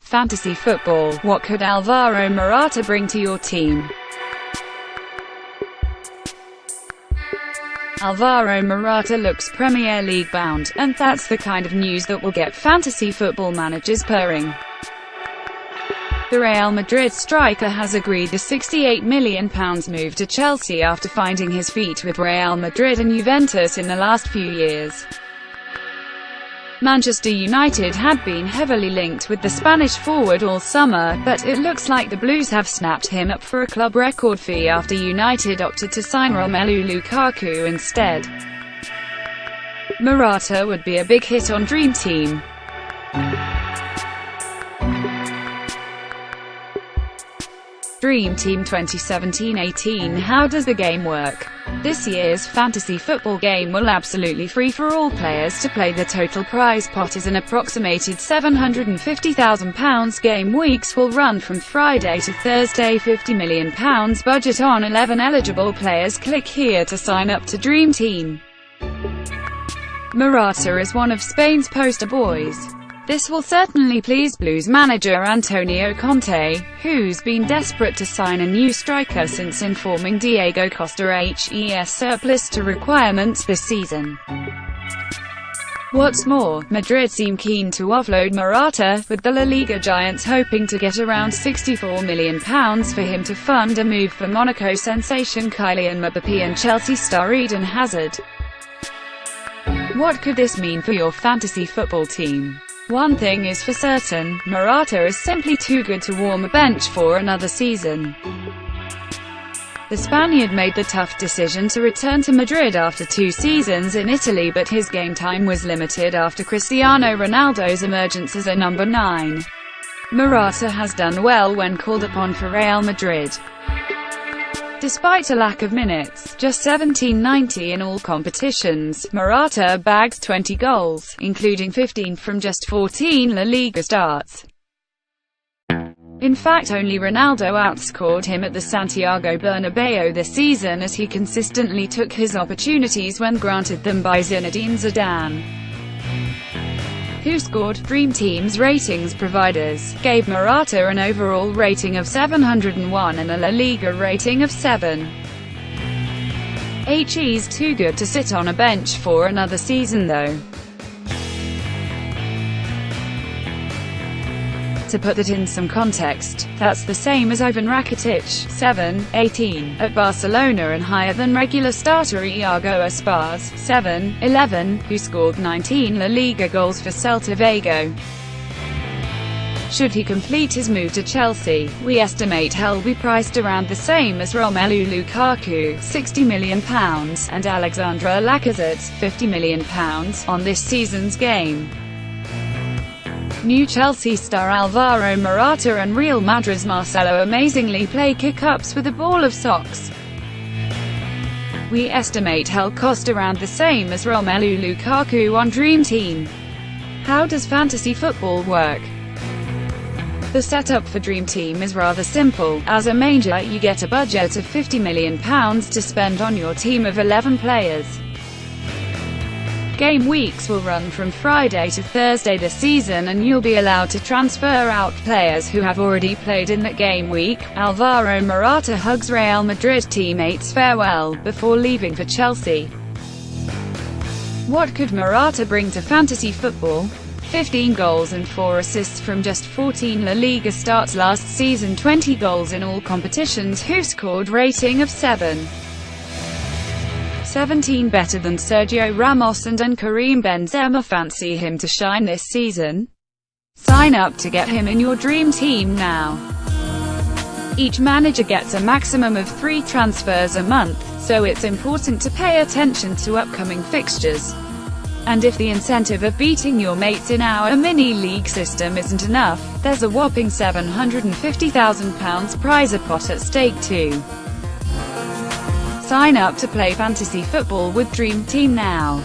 Fantasy football. What could Alvaro Morata bring to your team? Alvaro Morata looks Premier League bound, and that's the kind of news that will get fantasy football managers purring. The Real Madrid striker has agreed a £68 million move to Chelsea after finding his feet with Real Madrid and Juventus in the last few years. Manchester United had been heavily linked with the Spanish forward all summer, but it looks like the Blues have snapped him up for a club record fee after United opted to sign Romelu Lukaku instead. Morata would be a big hit on Dream Team. Dream Team 2017-18. How does the game work? This year's fantasy football game will absolutely free for all players to play. The total prize pot is an approximated £750,000. Game weeks will run from Friday to Thursday. £50 million budget on 11 eligible players. Click here to sign up to Dream Team. Morata is one of Spain's poster boys. This will certainly please Blues manager Antonio Conte, who's been desperate to sign a new striker since informing Diego Costa his surplus to requirements this season. What's more, Madrid seem keen to offload Morata, with the La Liga giants hoping to get around £64 million for him to fund a move for Monaco sensation Kylian Mbappé and Chelsea star Eden Hazard. What could this mean for your fantasy football team? One thing is for certain, Morata is simply too good to warm a bench for another season. The Spaniard made the tough decision to return to Madrid after 2 seasons in Italy, but his game time was limited after Cristiano Ronaldo's emergence as a number 9. Morata has done well when called upon for Real Madrid. Despite a lack of minutes, just 1790 in all competitions, Morata bagged 20 goals, including 15 from just 14 La Liga starts. In fact, only Ronaldo outscored him at the Santiago Bernabeu this season, as he consistently took his opportunities when granted them by Zinedine Zidane, who scored. Dream Team's ratings providers gave Morata an overall rating of 701 and a La Liga rating of 7. He's too good to sit on a bench for another season though. To put that in some context, that's the same as Ivan Rakitic, 7-18, at Barcelona, and higher than regular starter Iago Aspas, 7-11, who scored 19 La Liga goals for Celta Vigo. Should he complete his move to Chelsea, we estimate he'll be priced around the same as Romelu Lukaku, £60 million, and Alexandre Lacazette, £50 million, on this season's game. New Chelsea star Alvaro Morata and Real Madrid's Marcelo amazingly play kick-ups with a ball of socks. We estimate he'll cost around the same as Romelu Lukaku on Dream Team. How does fantasy football work? The setup for Dream Team is rather simple. As a manager, you get a budget of £50 million to spend on your team of 11 players. Game weeks will run from Friday to Thursday this season, and you'll be allowed to transfer out players who have already played in that game week. Alvaro Morata hugs Real Madrid teammates farewell before leaving for Chelsea. What could Morata bring to fantasy football? 15 goals and 4 assists from just 14 La Liga starts last season, 20 goals in all competitions, who scored rating of 7. 17 better than Sergio Ramos and Karim Benzema. Fancy him to shine this season? Sign up to get him in your Dream Team now. Each manager gets a maximum of 3 transfers a month, so it's important to pay attention to upcoming fixtures. And if the incentive of beating your mates in our mini-league system isn't enough, there's a whopping £750,000 prize pot at stake too. Sign up to play fantasy football with Dream Team now.